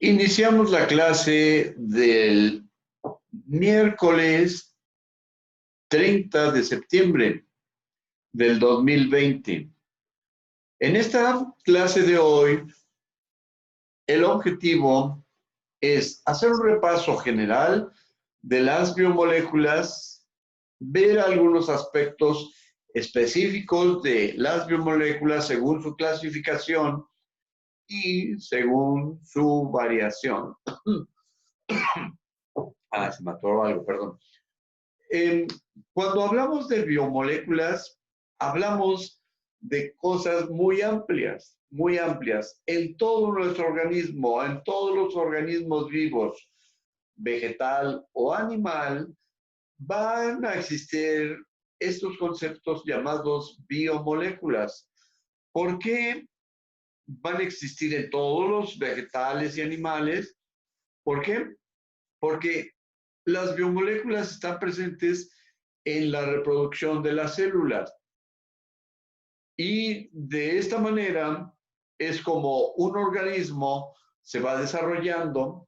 Iniciamos la clase del miércoles 30 de septiembre del 2020. En esta clase de hoy, el objetivo es hacer un repaso general de las biomoléculas, ver algunos aspectos específicos de las biomoléculas según su clasificación y según su variación. Se me atoró algo, perdón. Cuando hablamos de biomoléculas, hablamos de cosas muy amplias, muy amplias. En todo nuestro organismo, en todos los organismos vivos, vegetal o animal, van a existir estos conceptos llamados biomoléculas. ¿Por qué van a existir en todos los vegetales y animales? ¿Por qué? Porque las biomoléculas están presentes en la reproducción de las células. Y de esta manera es como un organismo se va desarrollando.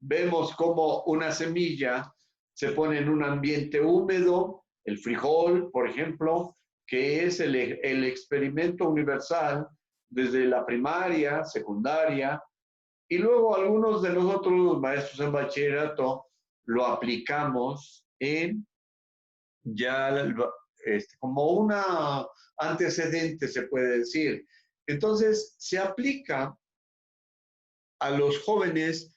Vemos como una semilla se pone en un ambiente húmedo, el frijol, por ejemplo, que es el experimento universal desde la primaria, secundaria, y luego algunos de nosotros, maestros en bachillerato, lo aplicamos en ya como una antecedente, se puede decir. Entonces, se aplica a los jóvenes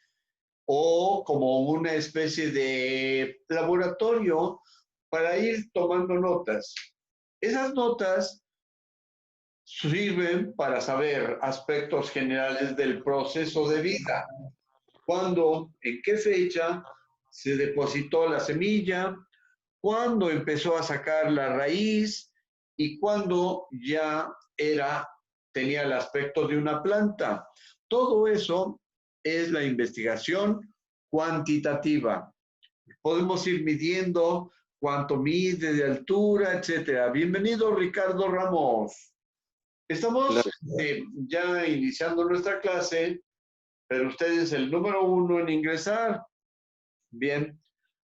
o como una especie de laboratorio para ir tomando notas. Esas notas sirven para saber aspectos generales del proceso de vida. ¿Cuándo, en qué fecha se depositó la semilla? ¿Cuándo empezó a sacar la raíz? ¿Y cuándo ya tenía el aspecto de una planta? Todo eso es la investigación cuantitativa. Podemos ir midiendo cuánto mide de altura, etcétera. Bienvenido, Ricardo Ramos. Estamos ya iniciando nuestra clase, pero usted es el número 1 en ingresar. Bien,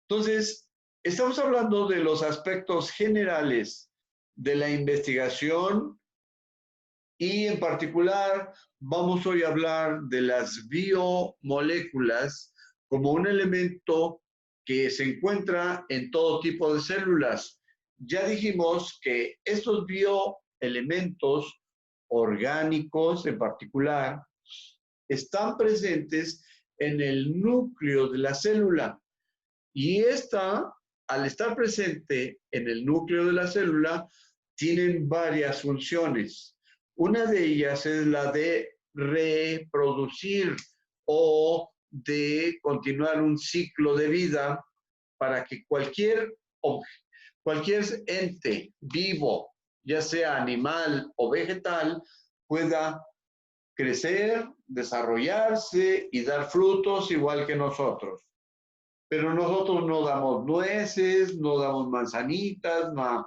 entonces, estamos hablando de los aspectos generales de la investigación y en particular vamos hoy a hablar de las biomoléculas como un elemento que se encuentra en todo tipo de células. Ya dijimos que estos bioelementos orgánicos en particular están presentes en el núcleo de la célula. Y esta, al estar presente en el núcleo de la célula, tienen varias funciones. Una de ellas es la de reproducir o de continuar un ciclo de vida para que cualquier ente vivo, ya sea animal o vegetal, pueda crecer, desarrollarse y dar frutos igual que nosotros. Pero nosotros no damos nueces, no damos manzanitas, no.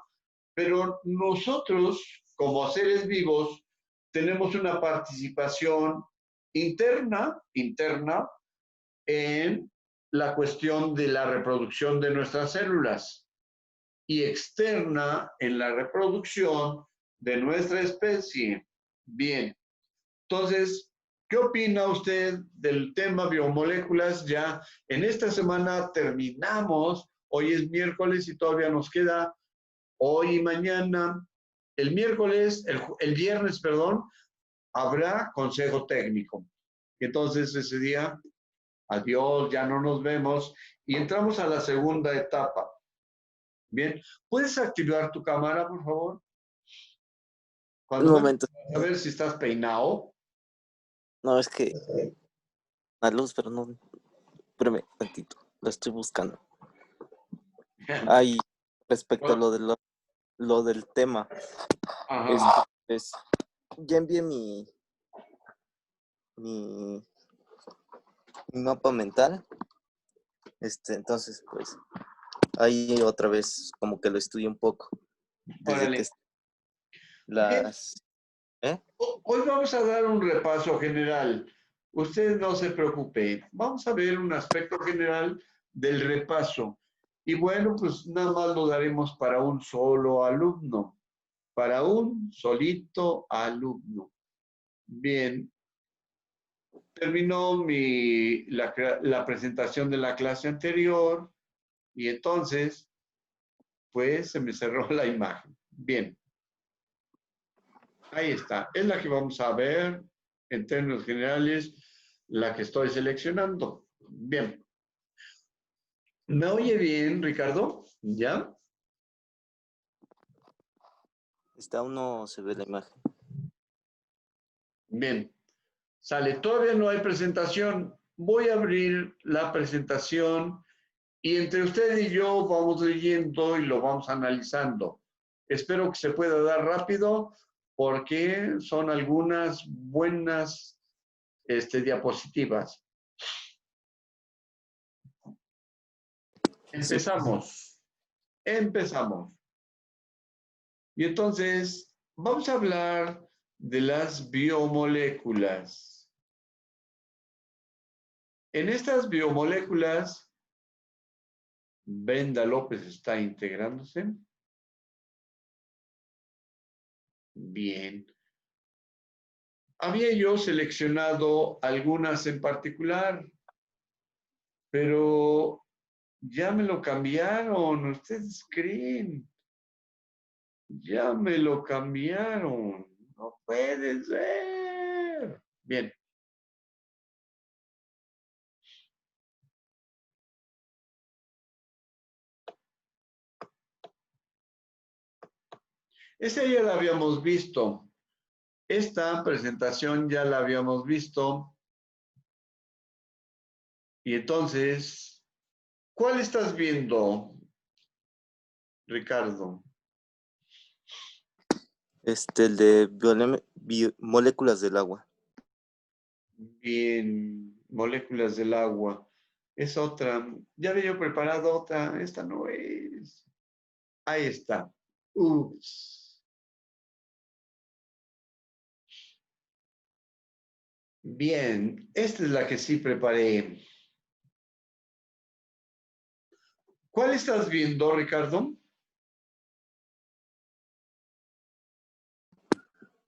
Pero nosotros, como seres vivos, tenemos una participación interna en la cuestión de la reproducción de nuestras células y externa en la reproducción de nuestra especie. Bien, entonces, ¿qué opina usted del tema biomoléculas? Ya en esta semana terminamos, hoy es miércoles y todavía nos queda hoy y mañana. El miércoles, el viernes, perdón, habrá consejo técnico. Entonces ese día, adiós, ya no nos vemos y entramos a la segunda etapa. Bien, ¿puedes activar tu cámara, por favor? Un momento. A ver si estás peinado. No, es que la luz, pero no. Espérame tantito. Lo estoy buscando. Ahí, respecto a lo del tema. Ya envié mi mapa mental. Entonces, pues, ahí otra vez como que lo estudié un poco. Desde que las... Hoy vamos a dar un repaso general. usted no se preocupe. Vamos a ver un aspecto general del repaso. Y bueno, pues nada más lo daremos para un solo alumno, para un solito alumno. Bien, terminó la presentación de la clase anterior y entonces, pues se me cerró la imagen. Bien, ahí está. Es la que vamos a ver en términos generales, la que estoy seleccionando. Bien. ¿Me oye bien, Ricardo? ¿Ya? Aún no se ve la imagen. Bien. Sale. Todavía no hay presentación. Voy a abrir la presentación y entre usted y yo vamos leyendo y lo vamos analizando. Espero que se pueda dar rápido porque son algunas buenas diapositivas. Empezamos. Empezamos. Y entonces vamos a hablar de las biomoléculas. En estas biomoléculas, Brenda López está integrándose. Bien. Había yo seleccionado algunas en particular, pero ya me lo cambiaron. ¿Ustedes creen? Ya me lo cambiaron. No puede ser. Bien. Esa ya la habíamos visto. Esta presentación ya la habíamos visto. Y entonces, ¿cuál estás viendo, Ricardo? El de moléculas del agua. Bien, moléculas del agua. Es otra. Ya había yo preparado otra. Esta no es. Ahí está. Ups. Bien, esta es la que sí preparé. ¿Cuál estás viendo, Ricardo?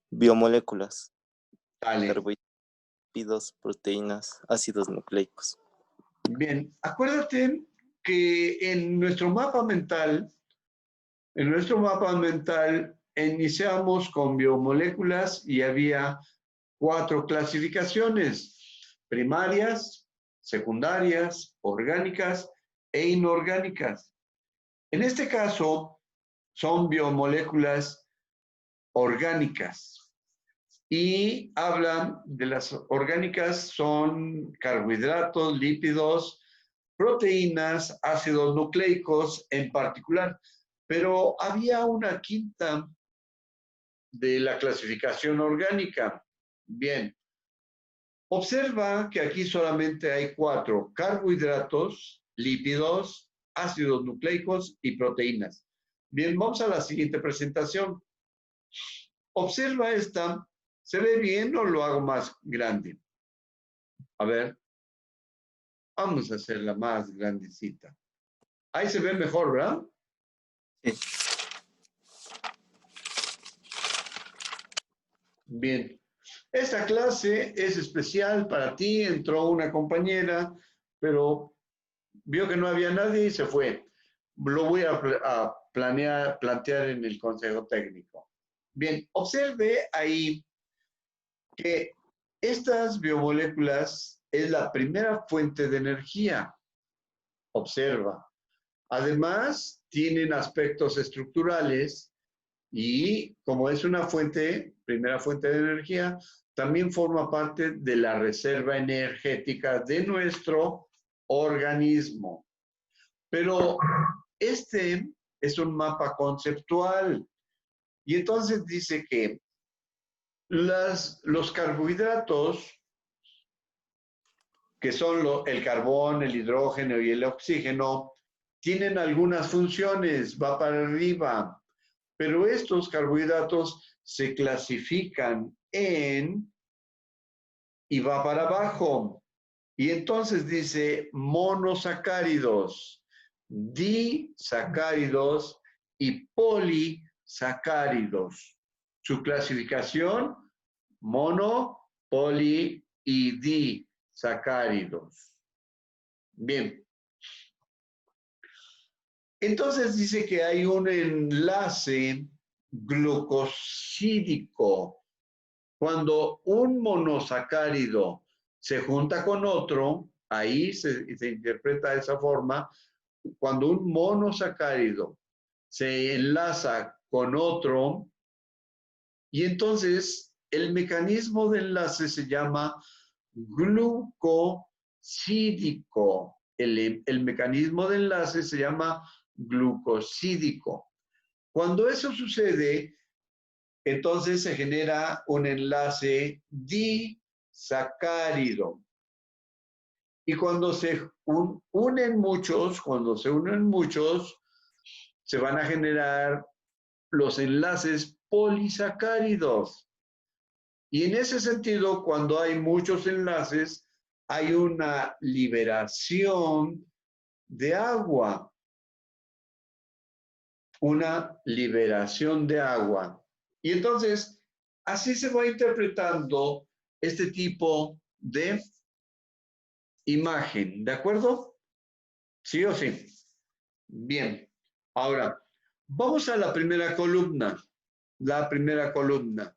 Biomoléculas. Dale. Carbohidratos, proteínas, ácidos nucleicos. Bien, acuérdate que en nuestro mapa mental iniciamos con biomoléculas y había 4 clasificaciones: primarias, secundarias, orgánicas e inorgánicas. En este caso, son biomoléculas orgánicas. Y hablan de las orgánicas, son carbohidratos, lípidos, proteínas, ácidos nucleicos en particular. Pero había una quinta de la clasificación orgánica. Bien, observa que aquí solamente hay 4: carbohidratos, lípidos, ácidos nucleicos y proteínas. Bien, vamos a la siguiente presentación. Observa esta. ¿Se ve bien o lo hago más grande? A ver. Vamos a hacerla más grandecita. Ahí se ve mejor, ¿verdad? Sí. Bien. Esta clase es especial para ti. Entró una compañera, pero vio que no había nadie y se fue. Lo voy a plantear en el consejo técnico. Bien, observe ahí que estas biomoléculas es la primera fuente de energía. Observa. Además, tienen aspectos estructurales y como es una primera fuente de energía, también forma parte de la reserva energética de nuestro organismo. Pero este es un mapa conceptual y entonces dice que los carbohidratos, que son el carbón, el hidrógeno y el oxígeno, tienen algunas funciones, va para arriba, pero estos carbohidratos se clasifican en y va para abajo. Y entonces dice monosacáridos, disacáridos y polisacáridos. Su clasificación, mono, poli y disacáridos. Bien. Entonces dice que hay un enlace glucosídico. Cuando un monosacárido se junta con otro, ahí se interpreta de esa forma. Cuando un monosacárido se enlaza con otro, y entonces el mecanismo de enlace se llama glucosídico. El mecanismo de enlace se llama glucosídico. Cuando eso sucede, entonces se genera un enlace disacárido. Y cuando se unen muchos, se van a generar los enlaces polisacáridos. Y en ese sentido, cuando hay muchos enlaces, hay una liberación de agua. Una liberación de agua. Y entonces, así se va interpretando este tipo de imagen, ¿de acuerdo? ¿Sí o sí? Bien. Ahora, vamos a la primera columna. La primera columna.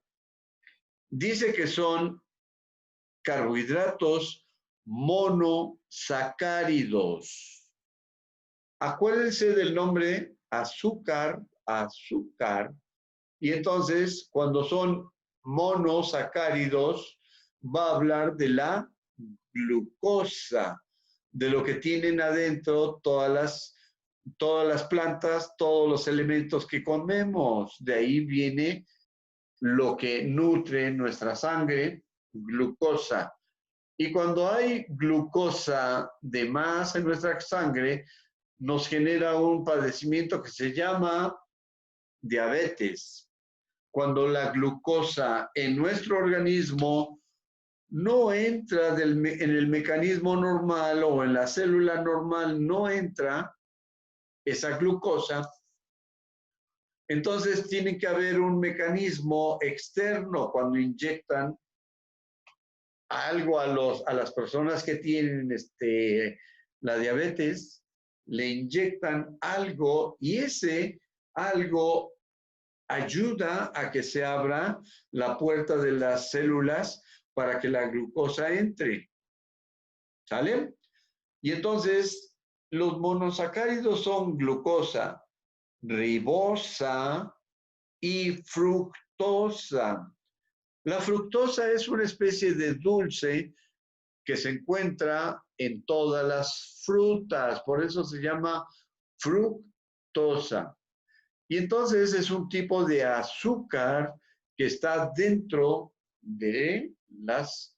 Dice que son carbohidratos monosacáridos. Acuérdense del nombre azúcar, azúcar. Y entonces, cuando son monosacáridos, va a hablar de la glucosa, de lo que tienen adentro todas las plantas, todos los elementos que comemos. De ahí viene lo que nutre nuestra sangre, glucosa. Y cuando hay glucosa de más en nuestra sangre, nos genera un padecimiento que se llama diabetes. Cuando la glucosa en nuestro organismo no entra en el mecanismo normal o en la célula normal, no entra esa glucosa, entonces tiene que haber un mecanismo externo cuando inyectan algo a las personas que tienen la diabetes, le inyectan algo y ese algo ayuda a que se abra la puerta de las células para que la glucosa entre. ¿Sale? Y entonces, los monosacáridos son glucosa, ribosa y fructosa. La fructosa es una especie de dulce que se encuentra en todas las frutas, por eso se llama fructosa. Y entonces es un tipo de azúcar que está dentro de las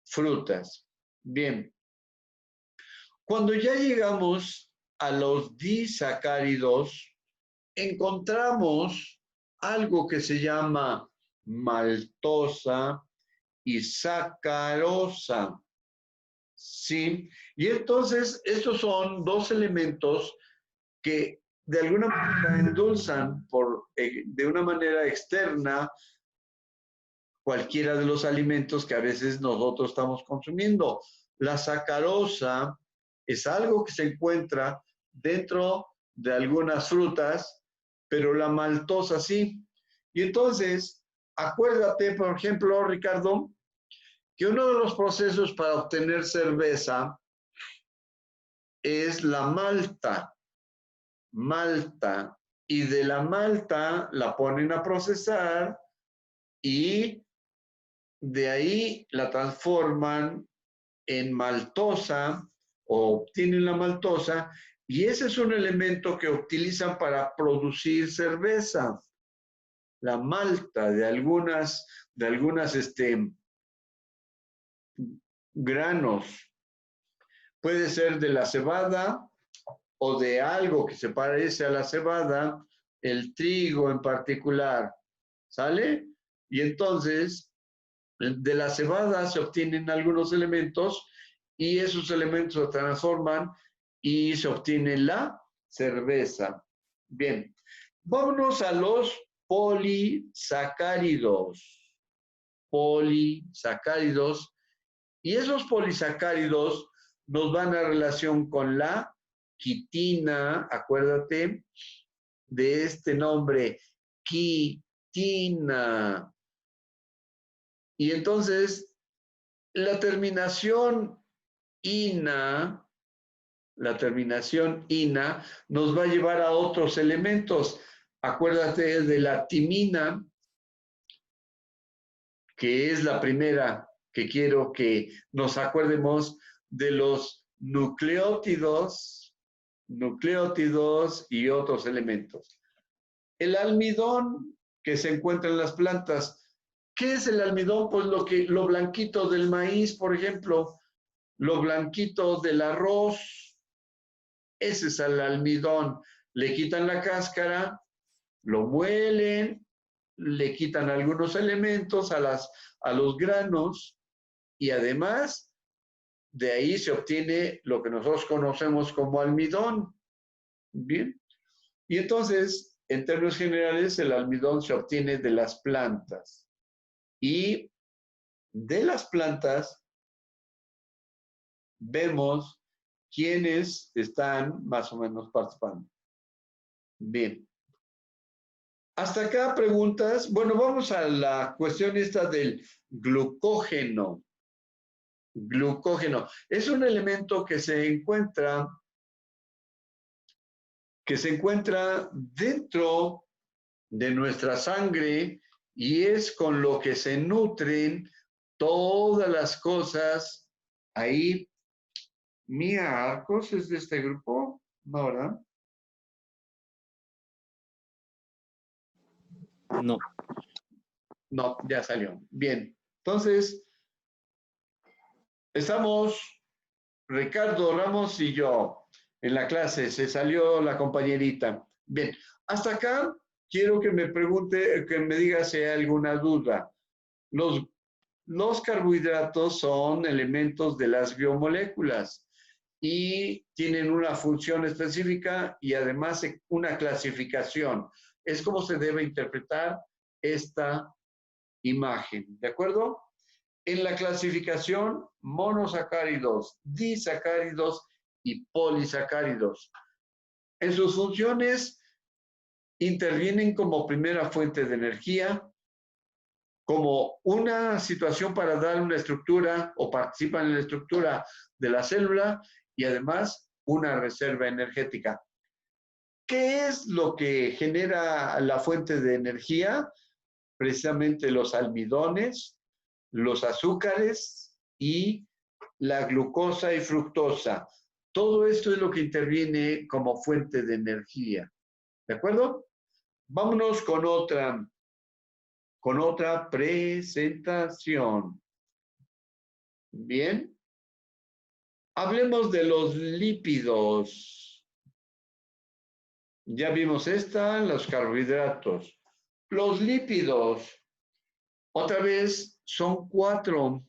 frutas. Bien. Cuando ya llegamos a los disacáridos, encontramos algo que se llama maltosa y sacarosa. ¿Sí? Y entonces estos son dos elementos que de alguna manera endulzan de una manera externa cualquiera de los alimentos que a veces nosotros estamos consumiendo. La sacarosa es algo que se encuentra dentro de algunas frutas, pero la maltosa sí. Y entonces, acuérdate, por ejemplo, Ricardo, que uno de los procesos para obtener cerveza es la malta. Malta. Y de la malta la ponen a procesar y de ahí la transforman en maltosa o obtienen la maltosa y ese es un elemento que utilizan para producir cerveza. La malta de algunas granos. Puede ser de la cebada o de algo que se parece a la cebada, el trigo en particular. ¿Sale? Y entonces De la cebada se obtienen algunos elementos y esos elementos se transforman y se obtiene la cerveza. Bien, vámonos a los polisacáridos. Polisacáridos. Y esos polisacáridos nos van a relación con la quitina, acuérdate de este nombre, quitina. Y entonces, la terminación ina, nos va a llevar a otros elementos. Acuérdate de la timina, que es la primera que quiero que nos acuerdemos de los nucleótidos y otros elementos. El almidón que se encuentra en las plantas. ¿Qué es el almidón? Pues lo blanquito del maíz, por ejemplo, lo blanquito del arroz. Ese es el almidón. Le quitan la cáscara, lo muelen, le quitan algunos elementos a los granos y además de ahí se obtiene lo que nosotros conocemos como almidón. Bien. Y entonces, en términos generales, el almidón se obtiene de las plantas. Y de las plantas vemos quiénes están más o menos participando. Bien. Hasta acá preguntas. Bueno, vamos a la cuestión esta del glucógeno. Glucógeno. Es un elemento que se encuentra dentro de nuestra sangre y es con lo que se nutren todas las cosas. Ahí, Mía Arcos es de este grupo, ¿no, verdad? No. No, ya salió. Bien. Entonces, estamos Ricardo Ramos y yo en la clase. Se salió la compañerita. Bien. Hasta acá quiero que me pregunte, que me diga si hay alguna duda. Los carbohidratos son elementos de las biomoléculas y tienen una función específica y además una clasificación. Es como se debe interpretar esta imagen, ¿de acuerdo? En la clasificación, monosacáridos, disacáridos y polisacáridos. En sus funciones, intervienen como primera fuente de energía, como una situación para dar una estructura o participan en la estructura de la célula y además una reserva energética. ¿Qué es lo que genera la fuente de energía? Precisamente los almidones, los azúcares y la glucosa y fructosa. Todo esto es lo que interviene como fuente de energía. ¿De acuerdo? Vámonos con otra presentación. Bien. Hablemos de los lípidos. Ya vimos los carbohidratos. Los lípidos, otra vez, son 4.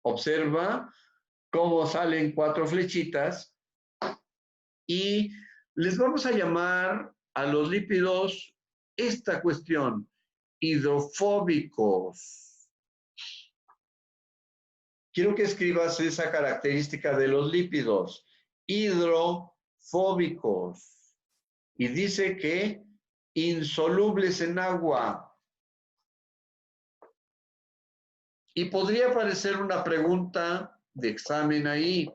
Observa cómo salen 4 flechitas y les vamos a llamar a los lípidos esta cuestión, hidrofóbicos. Quiero que escribas esa característica de los lípidos, hidrofóbicos. Y dice que insolubles en agua. Y podría aparecer una pregunta de examen ahí.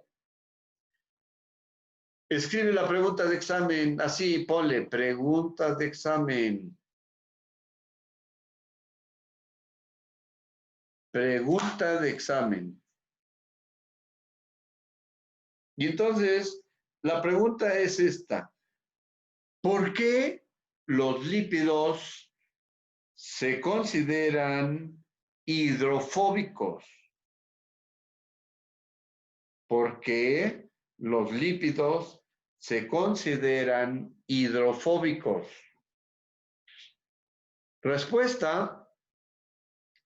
Escribe la pregunta de examen, así, ponle, pregunta de examen. Pregunta de examen. Y entonces, la pregunta es esta. ¿Por qué los lípidos se consideran hidrofóbicos? ¿Por qué los lípidos se consideran hidrofóbicos? Respuesta,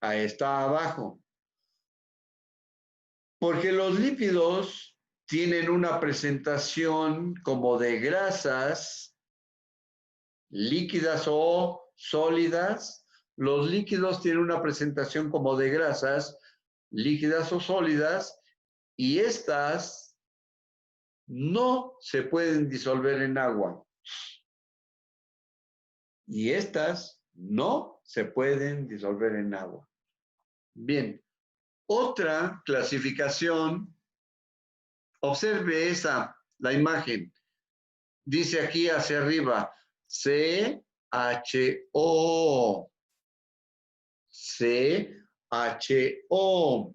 Ahí está abajo. Porque los lípidos tienen una presentación como de grasas líquidas o sólidas. Los líquidos tienen una presentación como de grasas líquidas o sólidas y estas no se pueden disolver en agua. Y estas no se pueden disolver en agua. Bien, otra clasificación, observe esa, la imagen. Dice aquí hacia arriba, CHO. CHO.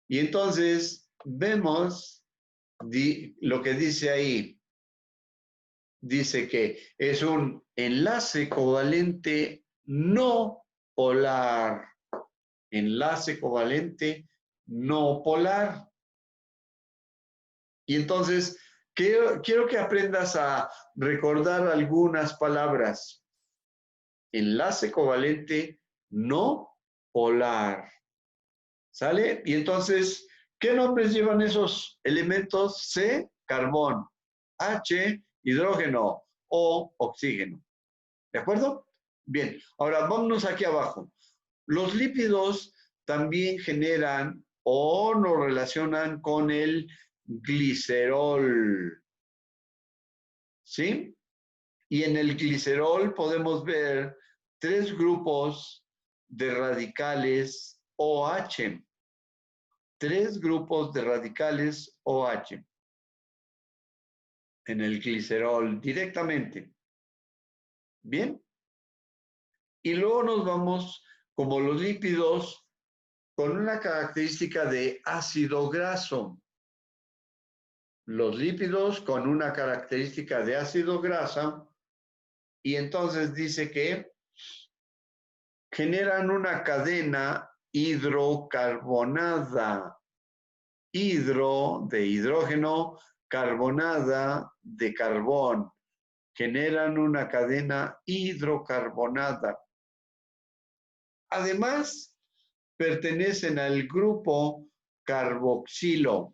Y entonces vemos lo que dice ahí. Dice que es un enlace covalente no polar. Enlace covalente no polar. Y entonces quiero que aprendas a recordar algunas palabras. Enlace covalente no polar. ¿Sale? Y entonces, ¿qué nombres llevan esos elementos? C, carbón. H, hidrógeno. O, oxígeno. ¿De acuerdo? Bien, ahora vámonos aquí abajo. Los lípidos también generan o nos relacionan con el glicerol. ¿Sí? Y en el glicerol podemos ver 3 grupos de radicales OH. 3 grupos de radicales OH en el glicerol directamente. ¿Bien? Y luego nos vamos, como los lípidos, con una característica de ácido graso. Los lípidos con una característica de ácido graso, y entonces dice que generan una cadena hidrocarbonada. Hidro de hidrógeno, carbonada de carbón. Generan una cadena hidrocarbonada. Además, pertenecen al grupo carboxilo.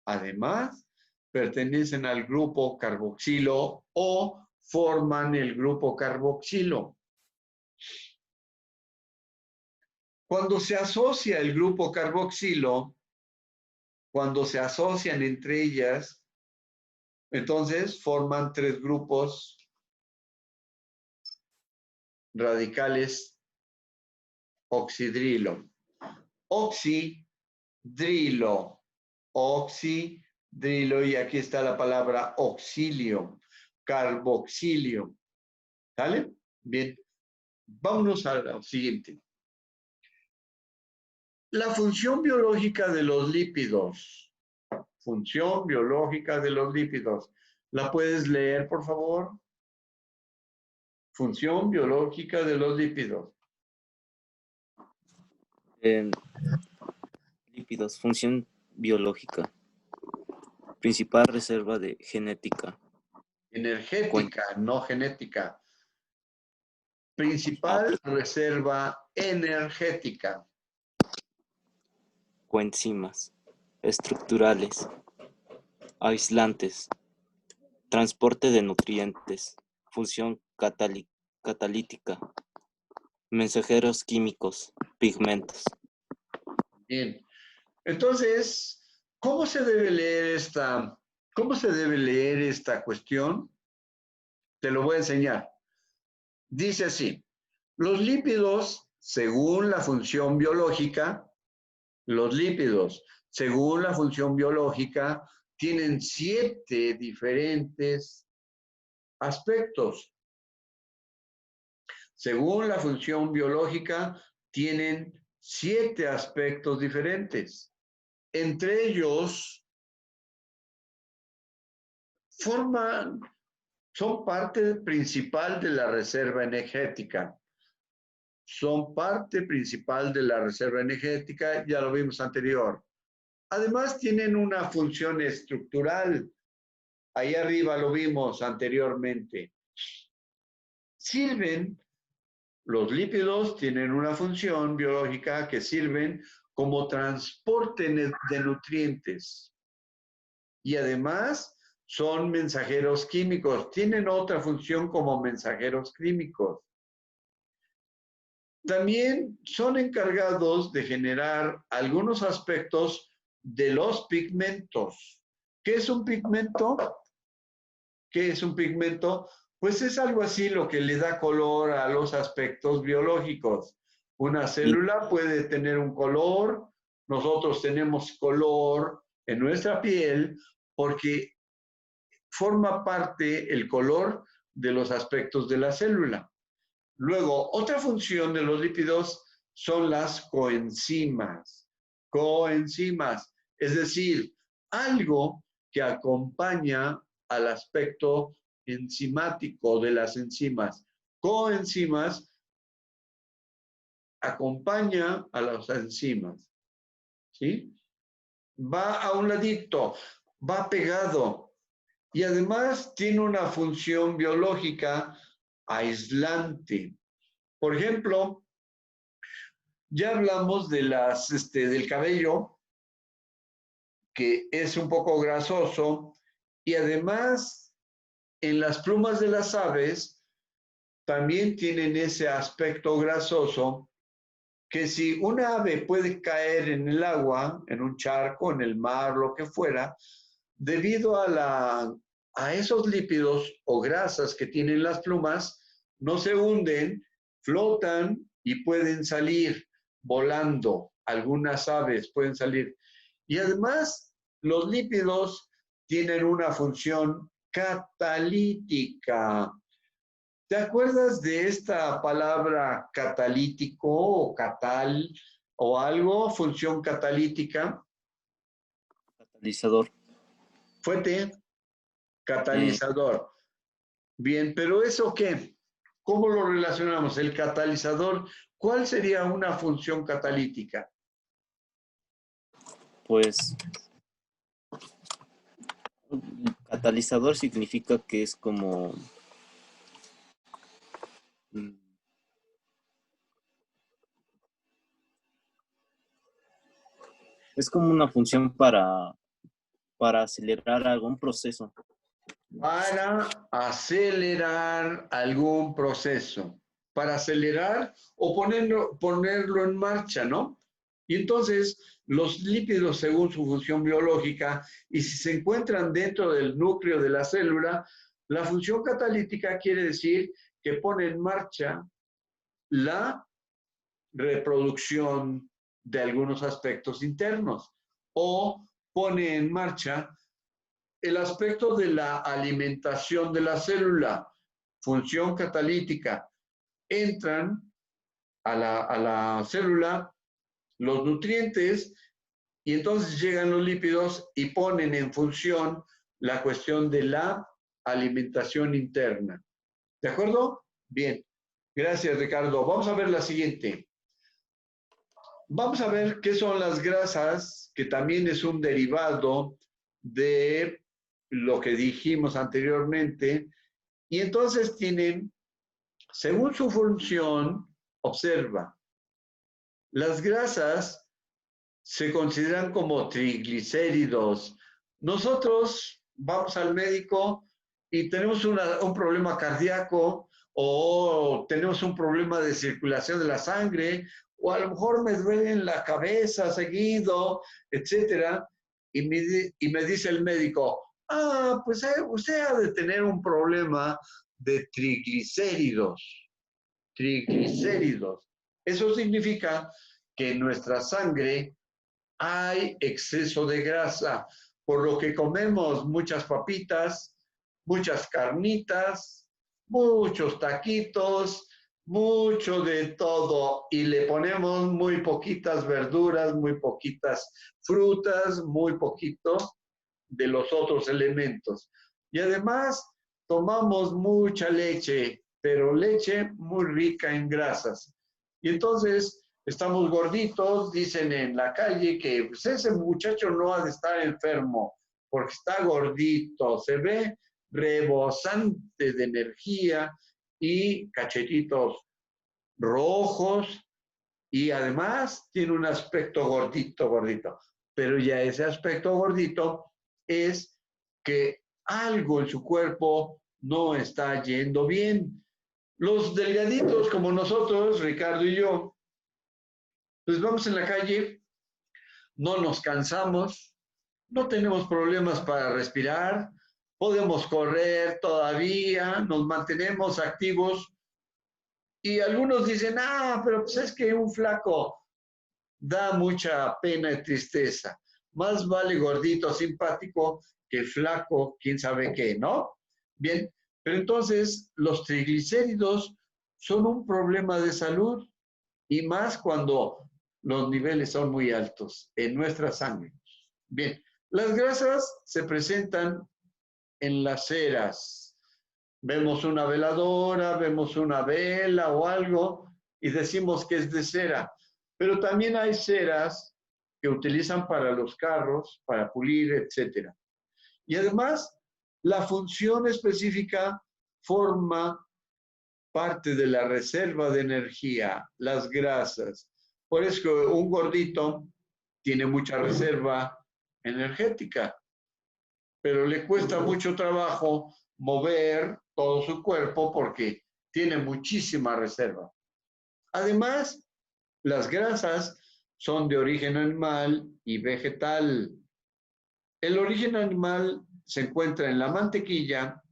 Además, pertenecen al grupo carboxilo o forman el grupo carboxilo. Cuando se asocia el grupo carboxilo, cuando se asocian entre ellas, entonces forman 3 grupos radicales oxidrilo. Oxidrilo. Oxidrilo, y aquí está la palabra auxilio, carboxilio. ¿Sale? Bien. Vámonos al siguiente. La función biológica de los lípidos. Función biológica de los lípidos. ¿La puedes leer, por favor? Función biológica de los lípidos. Lípidos, función biológica. Principal reserva de genética. Energética, no genética. Principal reserva energética. Coenzimas. Estructurales. Aislantes. Transporte de nutrientes. Función catalítica. Mensajeros químicos. Pigmentos. Bien. Entonces, ¿cómo se debe leer esta cuestión? Te lo voy a enseñar. Dice así: los lípidos, según la función biológica, tienen 7 diferentes aspectos. Según la función biológica, tienen 7 aspectos diferentes. Entre ellos, son parte principal de la reserva energética. Son parte principal de la reserva energética, ya lo vimos anterior. Además, tienen una función estructural. Ahí arriba lo vimos anteriormente. Sirven Los lípidos tienen una función biológica que sirven como transporte de nutrientes y además son mensajeros químicos, tienen otra función como mensajeros químicos. También son encargados de generar algunos aspectos de los pigmentos. ¿Qué es un pigmento? ¿Qué es un pigmento? Pues es algo así lo que le da color a los aspectos biológicos. Una célula puede tener un color, nosotros tenemos color en nuestra piel porque forma parte el color de los aspectos de la célula. Luego, otra función de los lípidos son las coenzimas. Coenzimas, es decir, algo que acompaña al aspecto enzimático de las enzimas. Coenzimas acompaña a las enzimas, ¿sí? Va a un ladito, va pegado y además tiene una función biológica aislante. Por ejemplo, ya hablamos de del cabello, que es un poco grasoso, y además en las plumas de las aves también tienen ese aspecto grasoso, que si una ave puede caer en el agua, en un charco, en el mar, lo que fuera, debido a esos lípidos o grasas que tienen las plumas, no se hunden, flotan y pueden salir volando. Algunas aves pueden salir. Y además, los lípidos tienen una función catalítica. ¿Te acuerdas de esta palabra catalítico o catal o algo? Función catalítica. Catalizador. Fuente, catalizador. Bien, pero ¿eso qué? ¿Cómo lo relacionamos? El catalizador, ¿cuál sería una función catalítica? Pues catalizador significa que es como una función para acelerar algún proceso. Para acelerar algún proceso. Para acelerar o ponerlo en marcha, ¿no? Y entonces los lípidos, según su función biológica, y si se encuentran dentro del núcleo de la célula, la función catalítica quiere decir que pone en marcha la reproducción de algunos aspectos internos o pone en marcha el aspecto de la alimentación de la célula, función catalítica. Entran a la célula los nutrientes y entonces llegan los lípidos y ponen en función la cuestión de la alimentación interna. ¿De acuerdo? Bien. Gracias, Ricardo. Vamos a ver la siguiente. Vamos a ver qué son las grasas, que también es un derivado de lo que dijimos anteriormente. Y entonces tienen, según su función, observa, las grasas se consideran como triglicéridos. Nosotros vamos al médico y tenemos un problema cardíaco o tenemos un problema de circulación de la sangre o a lo mejor me duele en la cabeza seguido, etcétera, y me dice el médico, pues usted ha de tener un problema de triglicéridos. Triglicéridos. Eso significa que en nuestra sangre hay exceso de grasa, por lo que comemos muchas papitas, muchas carnitas, muchos taquitos, mucho de todo y le ponemos muy poquitas verduras, muy poquitas frutas, muy poquito de los otros elementos. Y además tomamos mucha leche, pero leche muy rica en grasas. Y entonces estamos gorditos, dicen en la calle que pues, ese muchacho no ha de estar enfermo porque está gordito, se ve rebosante de energía y cachetitos rojos y además tiene un aspecto gordito, gordito. Pero ya ese aspecto gordito es que algo en su cuerpo no está yendo bien. Los delgaditos como nosotros, Ricardo y yo, pues vamos en la calle, no nos cansamos, no tenemos problemas para respirar, podemos correr todavía, nos mantenemos activos y algunos dicen, pero pues es que un flaco da mucha pena y tristeza. Más vale gordito, simpático, que flaco, quién sabe qué, ¿no? Bien, pero entonces los triglicéridos son un problema de salud y más cuando los niveles son muy altos en nuestra sangre. Bien, las grasas se presentan en las ceras. Vemos una veladora, vemos una vela o algo y decimos que es de cera. Pero también hay ceras que utilizan para los carros, para pulir, etc. Y además, la función específica forma parte de la reserva de energía, las grasas. Por eso que un gordito tiene mucha reserva energética, pero le cuesta mucho trabajo mover todo su cuerpo porque tiene muchísima reserva. Además, las grasas son de origen animal y vegetal. El origen animal se encuentra en la mantequilla,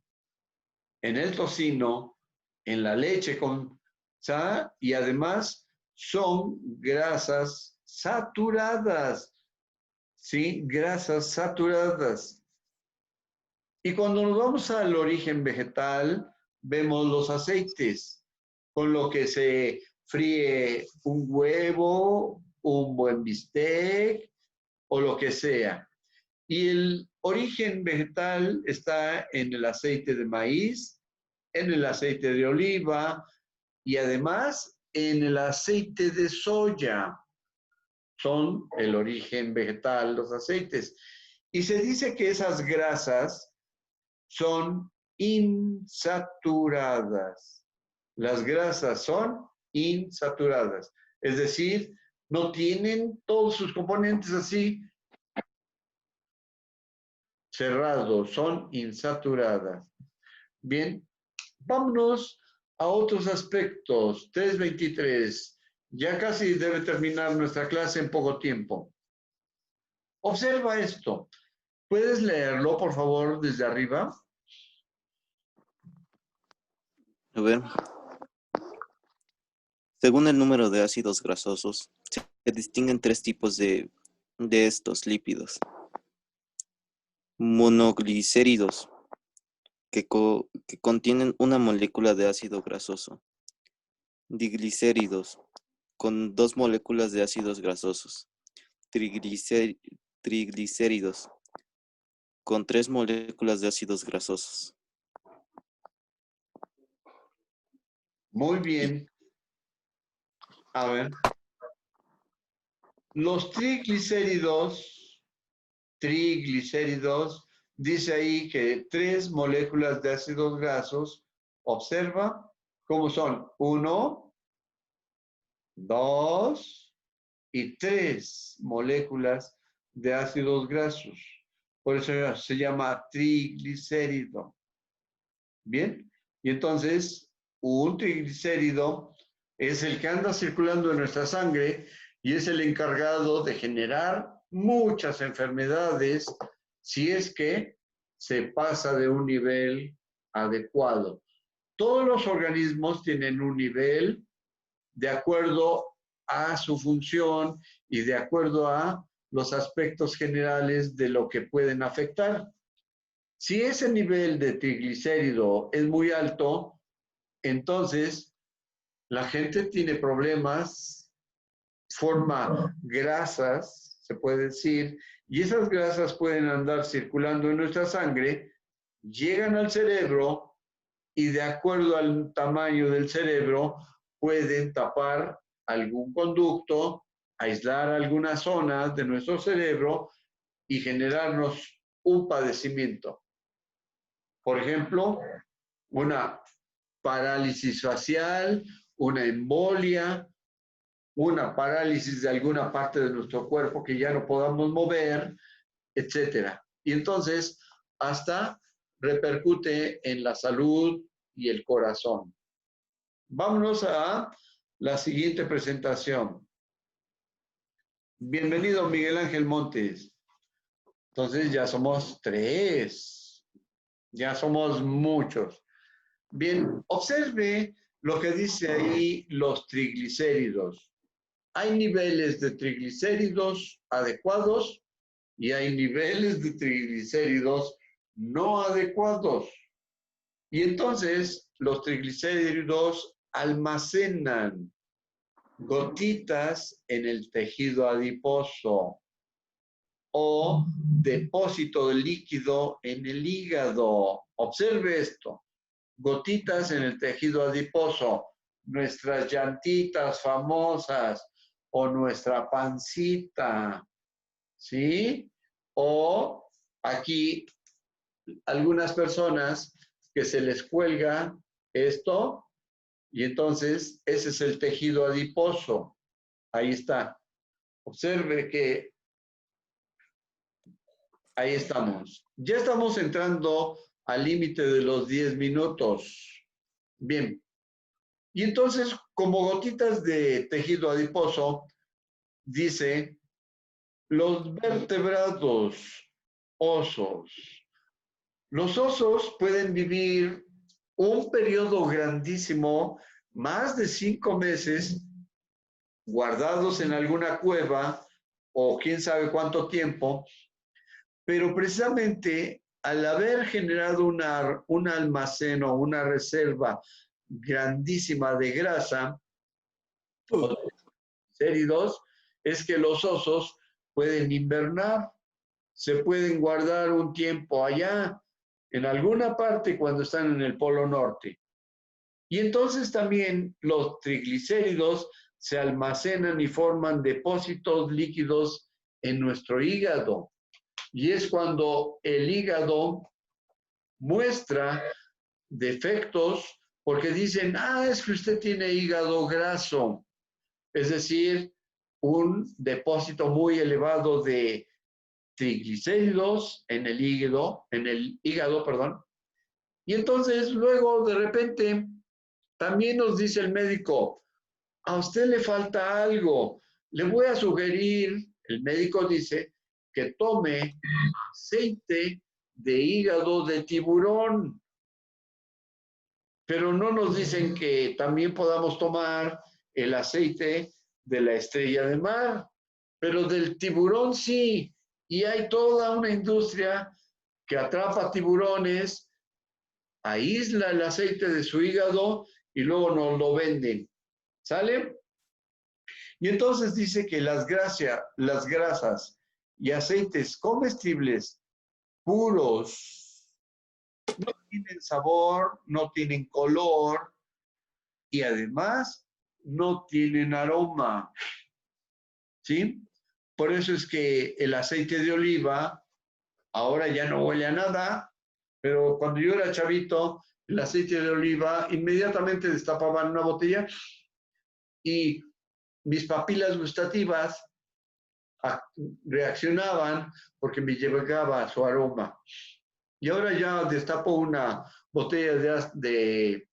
en el tocino, en la leche con sal y además son grasas saturadas, ¿sí? Grasas saturadas. Y cuando nos vamos al origen vegetal, vemos los aceites, con lo que se fríe un huevo, un buen bistec o lo que sea. Y el origen vegetal está en el aceite de maíz, en el aceite de oliva y además en el aceite de soya. Son el origen vegetal, los aceites. Y se dice que esas grasas son insaturadas. Las grasas son insaturadas. Es decir, no tienen todos sus componentes así cerrados, son insaturadas. Bien, vámonos a otros aspectos. 323. Ya casi debe terminar nuestra clase en poco tiempo. Observa esto. ¿Puedes leerlo, por favor, desde arriba? A ver. Según el número de ácidos grasosos, se distinguen tres tipos de estos lípidos. Monoglicéridos, que contienen una molécula de ácido grasoso. Diglicéridos, con 2 moléculas de ácidos grasosos. Triglicéridos, con 3 moléculas de ácidos grasosos. Muy bien. A ver. Los triglicéridos, dice ahí que 3 moléculas de ácidos grasos, observa cómo son 1, 2 y 3 moléculas de ácidos grasos. Por eso se llama triglicérido. Bien, y entonces un triglicérido es el que anda circulando en nuestra sangre y es el encargado de generar muchas enfermedades si es que se pasa de un nivel adecuado. Todos los organismos tienen un nivel de acuerdo a su función y de acuerdo a los aspectos generales de lo que pueden afectar. Si ese nivel de triglicérido es muy alto, entonces la gente tiene problemas, forma grasas, se puede decir, y esas grasas pueden andar circulando en nuestra sangre, llegan al cerebro y de acuerdo al tamaño del cerebro pueden tapar algún conducto, aislar alguna zona de nuestro cerebro y generarnos un padecimiento. Por ejemplo, una parálisis facial, una embolia, una parálisis de alguna parte de nuestro cuerpo que ya no podamos mover, etcétera. Y entonces hasta repercute en la salud y el corazón. Vámonos a la siguiente presentación. Bienvenido, Miguel Ángel Montes. Entonces ya somos 3. Ya somos muchos. Bien, observe lo que dice ahí los triglicéridos. Hay niveles de triglicéridos adecuados y hay niveles de triglicéridos no adecuados. Y entonces los triglicéridos almacenan gotitas en el tejido adiposo o depósito de líquido en el hígado. Observe esto, gotitas en el tejido adiposo, nuestras llantitas famosas o nuestra pancita, ¿sí? O aquí algunas personas que se les cuelga esto y entonces ese es el tejido adiposo. Ahí está. Observe que ahí estamos. Ya estamos entrando al límite de los 10 minutos. Bien. Y entonces, como gotitas de tejido adiposo, dice, los vertebrados, osos. Los osos pueden vivir un periodo grandísimo, más de 5 meses, guardados en alguna cueva o quién sabe cuánto tiempo, pero precisamente al haber generado un almacén o una reserva grandísima de grasa, séridos, es que los osos pueden invernar, se pueden guardar un tiempo allá, en alguna parte cuando están en el Polo Norte. Y entonces también los triglicéridos se almacenan y forman depósitos líquidos en nuestro hígado. Y es cuando el hígado muestra defectos porque dicen, es que usted tiene hígado graso, es decir, un depósito muy elevado de triglicéridos en el hígado, perdón. Y entonces luego de repente también nos dice el médico, a usted le falta algo, le voy a sugerir, el médico dice, que tome aceite de hígado de tiburón. Pero no nos dicen que también podamos tomar el aceite de la estrella de mar, pero del tiburón sí. Y hay toda una industria que atrapa tiburones, aísla el aceite de su hígado y luego nos lo venden. ¿Sale? Y entonces dice que las grasas y aceites comestibles puros no tienen sabor, no tienen color y además no tienen aroma. ¿Sí? Por eso es que el aceite de oliva ahora ya no huele a nada, pero cuando yo era chavito, el aceite de oliva inmediatamente destapaban una botella y mis papilas gustativas reaccionaban porque me llegaba su aroma. Y ahora ya destapo una botella de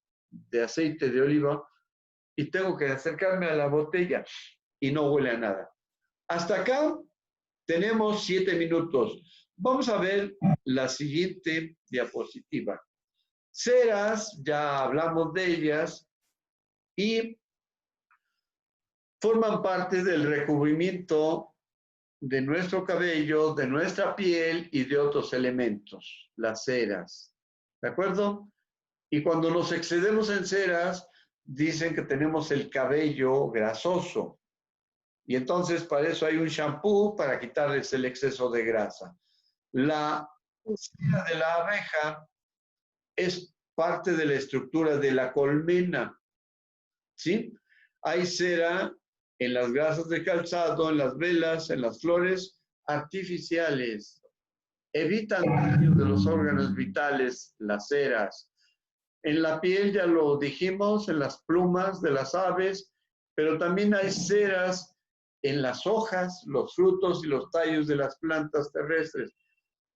aceite de oliva y tengo que acercarme a la botella y no huele a nada. Hasta acá tenemos 7 minutos. Vamos a ver la siguiente diapositiva. Ceras, ya hablamos de ellas y forman parte del recubrimiento de nuestro cabello, de nuestra piel y de otros elementos, las ceras. ¿De acuerdo? Y cuando nos excedemos en ceras, dicen que tenemos el cabello grasoso. Y entonces para eso hay un shampoo para quitarles el exceso de grasa. La cera de la abeja es parte de la estructura de la colmena. ¿Sí? Hay cera en las grasas de calzado, en las velas, en las flores artificiales. Evitan daño de los órganos vitales, las ceras. En la piel ya lo dijimos, en las plumas de las aves, pero también hay ceras en las hojas, los frutos y los tallos de las plantas terrestres.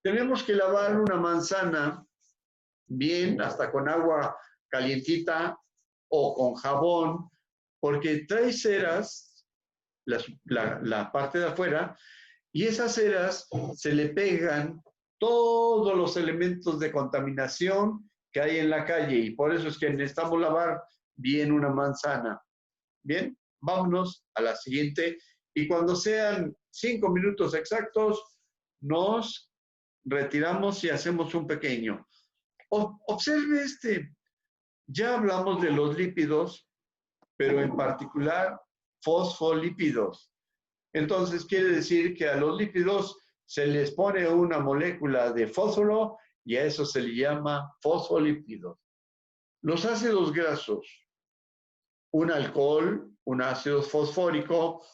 Tenemos que lavar una manzana bien, hasta con agua calientita o con jabón, porque trae ceras, la parte de afuera, y esas ceras se le pegan todos los elementos de contaminación que hay en la calle, y por eso es que necesitamos lavar bien una manzana. Bien, vámonos a la siguiente, y cuando sean 5 minutos exactos, nos retiramos y hacemos un pequeño. Observe este. Ya hablamos de los lípidos, pero en particular fosfolípidos. Entonces quiere decir que a los lípidos se les pone una molécula de fósforo y a eso se le llama fosfolípidos. Los ácidos grasos, un alcohol, un ácido fosfórico,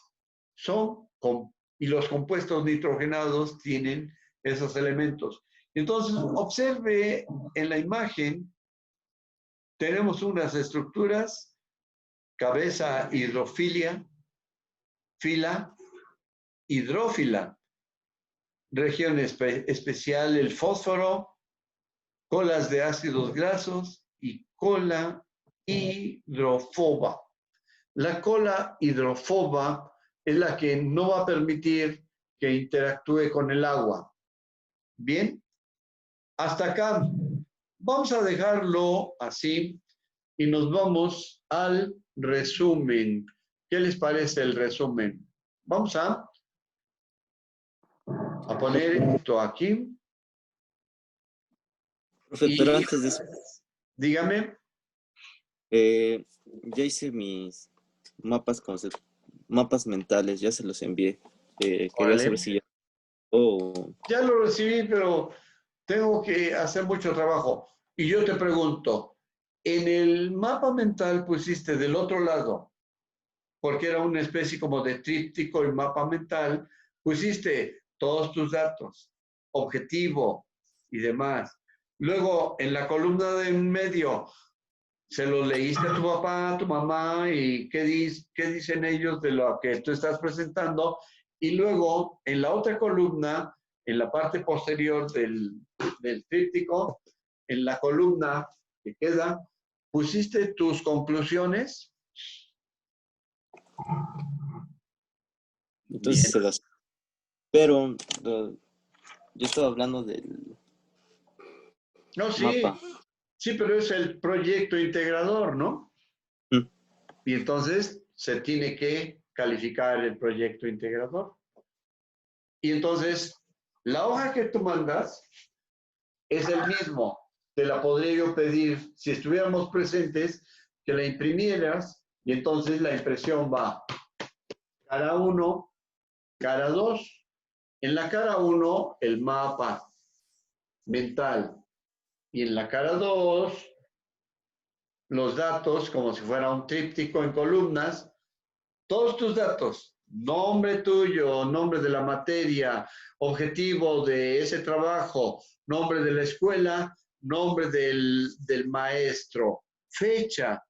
y los compuestos nitrogenados tienen esos elementos. Entonces, observe en la imagen, tenemos unas estructuras, cabeza hidrofilia, fila, hidrófila, región especial el fósforo, colas de ácidos grasos y cola hidrofoba. La cola hidrofoba es la que no va a permitir que interactúe con el agua. Bien, hasta acá. Vamos a dejarlo así y nos vamos al resumen. ¿Qué les parece el resumen? Vamos a poner esto aquí. Pero antes de eso, Dígame. ya hice mis mapas mentales, ya se los envié. Quería saber si ya... Ya lo recibí, pero tengo que hacer mucho trabajo. Y yo te pregunto, en el mapa mental pusiste del otro lado, porque era una especie como de tríptico el mapa mental, pusiste todos tus datos, objetivo y demás. Luego, en la columna de en medio, se lo leíste a tu papá, a tu mamá, y qué dicen ellos de lo que tú estás presentando. Y luego, en la otra columna, en la parte posterior del tríptico, en la columna que queda, pusiste tus conclusiones. Entonces se las... Pero yo estaba hablando del No, sí, mapa. sí, pero es el proyecto integrador, ¿no? Mm. Y entonces se tiene que calificar el proyecto integrador. Y entonces, la hoja que tú mandas es el mismo. Te la podría yo pedir, si estuviéramos presentes, que la imprimieras y entonces la impresión va cara 1, cara 2. En la cara 1, el mapa mental. Y en la cara 2, los datos, como si fuera un tríptico en columnas, todos tus datos, nombre tuyo, nombre de la materia, objetivo de ese trabajo, nombre de la escuela, nombre del maestro, fecha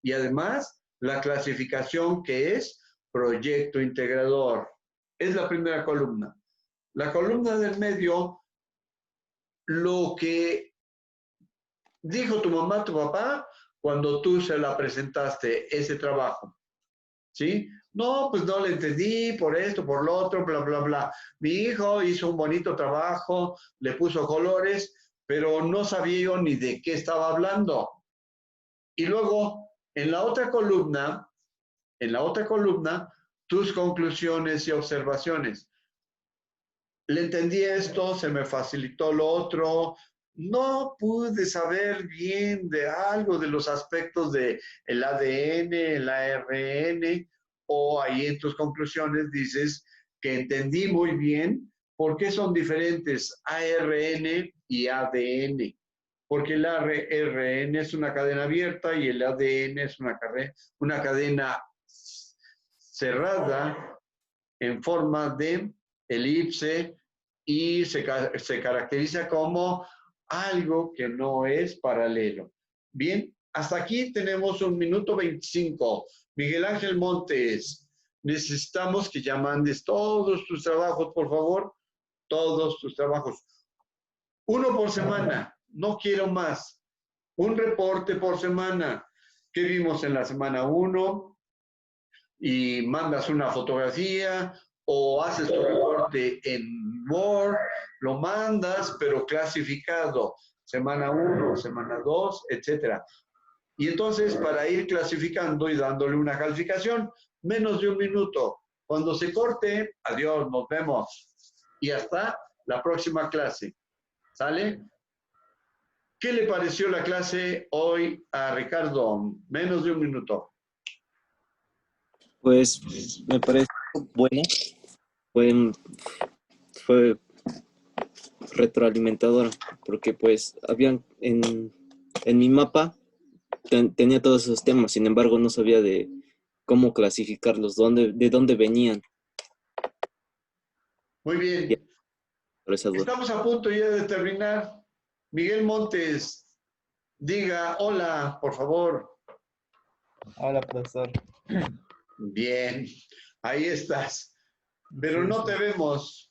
y además la clasificación que es proyecto integrador. Es la primera columna. La columna del medio, lo que dijo tu mamá, tu papá, cuando tú se la presentaste ese trabajo. ¿Sí? No, pues no le entendí por esto, por lo otro, bla, bla, bla. Mi hijo hizo un bonito trabajo, le puso colores, pero no sabía yo ni de qué estaba hablando. Y luego, en la otra columna, tus conclusiones y observaciones. Le entendí esto, se me facilitó lo otro, no pude saber bien de algo de los aspectos del ADN, el ARN, o ahí en tus conclusiones dices que entendí muy bien por qué son diferentes ARN y ADN. Porque el ARN es una cadena abierta y el ADN es una cadena cerrada en forma de elipse y se caracteriza como algo que no es paralelo. Bien, hasta aquí tenemos 1:25. Miguel Ángel Montes, necesitamos que ya mandes todos tus trabajos, por favor. Todos tus trabajos. 1 por semana, no quiero más. Un reporte por semana. ¿Qué vimos en la semana 1? Y mandas una fotografía o haces tu reporte en Word, lo mandas, pero clasificado. Semana 1, semana 2, etcétera. Y entonces, para ir clasificando y dándole una calificación, menos de 1 minuto. Cuando se corte, adiós, nos vemos. Y hasta la próxima clase. ¿Sale? ¿Qué le pareció la clase hoy a Ricardo? Menos de 1 minuto. Pues me parece buena. Fue retroalimentadora, porque pues habían en mi mapa tenía todos esos temas, sin embargo no sabía de cómo clasificarlos, de dónde venían. Muy bien. Por esa duda. Estamos a punto ya de terminar. Miguel Montes, diga hola, por favor. Hola, profesor. Bien, ahí estás. Pero no te vemos.